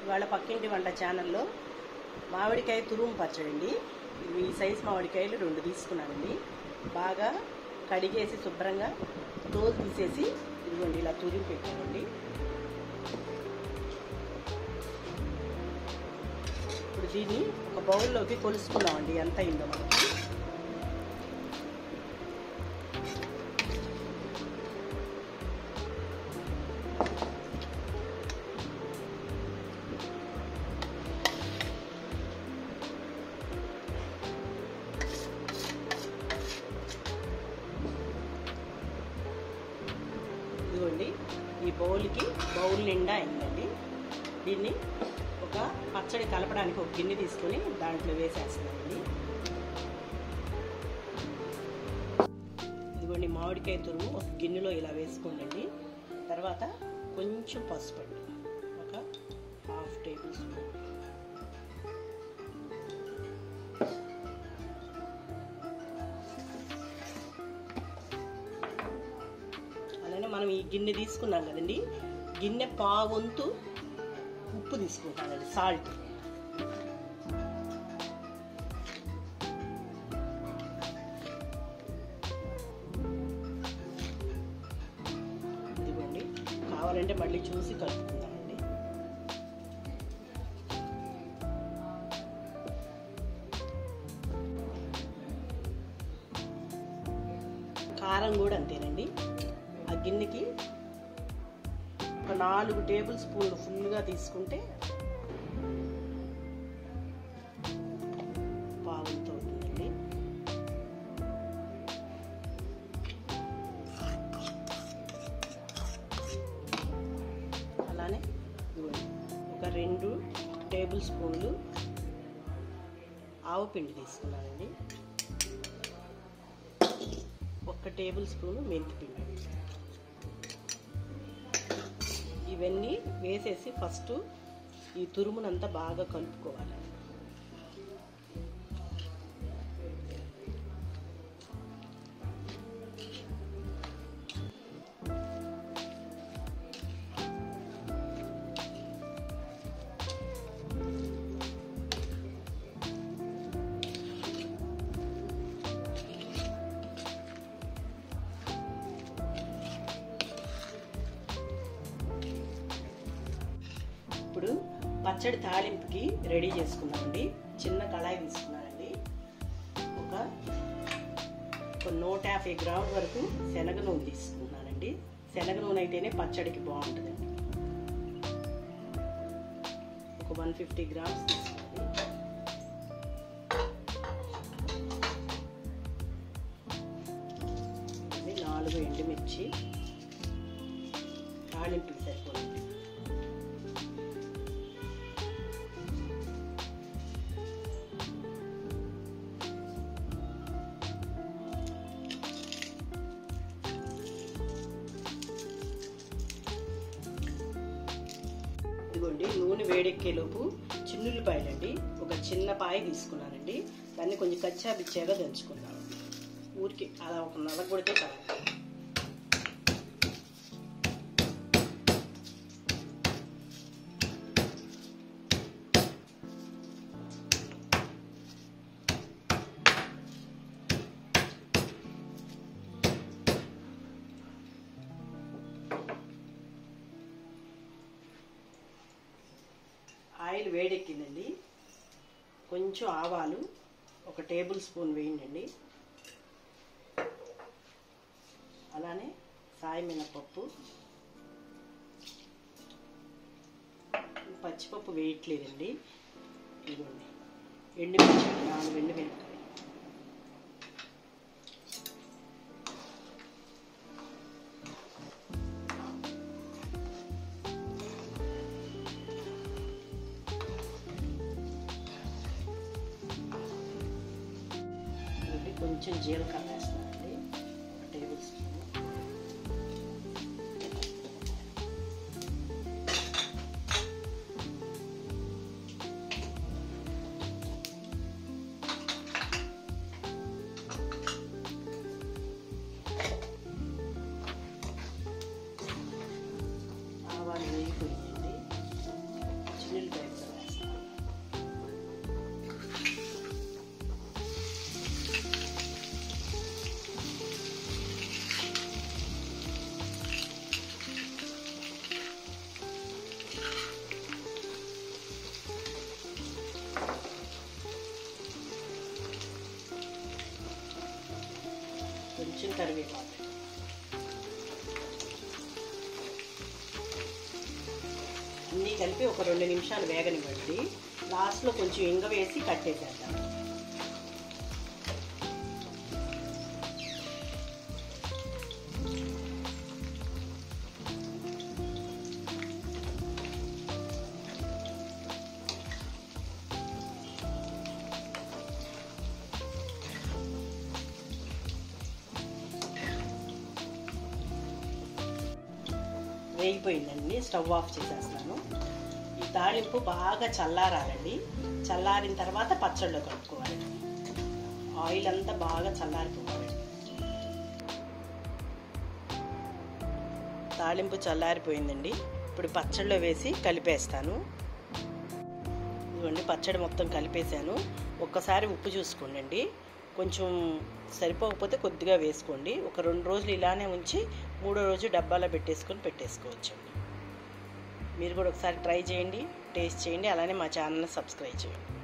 ఇవాళ పక్కింటి వంట ఛానల్లో మామిడికాయ తురుము పచ్చడి అండి. ఈ సైజు మామిడికాయలు 2 తీసుకున్నానండి. బాగా కడిగేసి శుభ్రంగా తోలు తీసేసి ఇదిగోండి ఇలా తురిమి పెట్టానండి. ఇప్పుడు దీన్ని ఒక బౌల్లోకి కొలుసుకున్నామండి ఎంత అయిందో మనకి. ఇదిగోండి ఈ బౌల్ నిండా అయిందండి. దీన్ని ఒక పచ్చడి కలపడానికి ఒక గిన్నె తీసుకొని దాంట్లో వేసేస్తున్నానండి. ఇదిగోండి మామిడికాయ తురుము ఒక గిన్నెలో ఇలా వేసుకోండి. తర్వాత కొంచెం పసుపు అండి, ఒక 1/2 టేబుల్ స్పూన్. మనం ఈ గిన్నె తీసుకున్నాం కదండి, గిన్నె పావంతు ఉప్పు తీసుకుంటానండి, సాల్ట్. ఇదిగోండి కావాలంటే మళ్ళీ చూసి కలుపుకుందామండి. కారం కూడా అంతేనండి. ఆ గిన్నెకి ఒక 4 టేబుల్ స్పూన్లు ఫుల్గా తీసుకుంటే పావుతో ఉంటుందండి. అలానే ఒక 2 టేబుల్ స్పూన్లు ఆవపిండి తీసుకున్నానండి. 1 టేబుల్ స్పూను మెంతిపిండి. ఇవన్నీ వేసేసి ఫస్ట్ ఈ తురుమునంతా బాగా కలుపుకోవాలి. ఇప్పుడు పచ్చడి తాలింపుకి రెడీ చేసుకున్నామండి. చిన్న కళాయి తీసుకున్నానండి. ఒక 150 గ్రాముల వరకు శనగ నూనె తీసుకున్నానండి. శనగ నూనె అయితేనే పచ్చడికి బాగుంటుందండి. ఒక 150 గ్రామ్స్ తీసుకోండి. ఇది 4 ఎండుమిర్చి తాలింపుకి సరిపోతుంది. ఇదిగోండి నూనె వేడెక్కేలోపు చిన్నుల్లిపాయలండి ఒక చిన్న పాయ తీసుకున్నానండి. దాన్ని కొంచెం కచ్చా బిచ్చాగా దంచుకున్నాను. ఊరికి అలా ఒక నలగొడితే చాలు. ఆయిల్ వేడెక్కిందండి. కొంచెం ఆవాలు ఒక టేబుల్ స్పూన్ వేయండి. అలానే సాయి మినపప్పు, పచ్చిపప్పు వేయట్లేదండి. ఇదిగోండి ఎండుమిర్చి 4 ఎండుమిరపకాయలు. కొంచెం జీలకర్ర వేస్తానండి, 1 టేబుల్ స్పూన్. ఆవాలు వేగిపోయిందండి. చిన్నులపాయ కొంచెం కరివేపాకు, అన్నీ కలిపి ఒక 2 నిమిషాలు వేగనివ్వండి. లాస్ట్లో కొంచెం ఇంగ వేసి కట్టేసేద్దాం. వేగిపోయిందండి. స్టవ్ ఆఫ్ చేసేస్తాను. ఈ తాళింపు బాగా చల్లారాలండి. చల్లారిన తర్వాత పచ్చడిలో కలుపుకోవాలి. ఆయిల్ అంతా బాగా చల్లారిపోవాలి. తాళింపు చల్లారిపోయిందండి. ఇప్పుడు పచ్చడిలో వేసి కలిపేస్తాను. ఇదిగోండి పచ్చడి మొత్తం కలిపేసాను. ఒక్కసారి ఉప్పు చూసుకోండి. కొంచెం సరిపోకపోతే కొద్దిగా వేసుకోండి. ఒక 2 రోజులు ఇలానే ఉంచి 3వ రోజు డబ్బాలో పెట్టేసుకోవచ్చండి. మీరు కూడా ఒకసారి ట్రై చేయండి, టేస్ట్ చేయండి. అలానే మా ఛానల్ని సబ్స్క్రైబ్ చేయండి.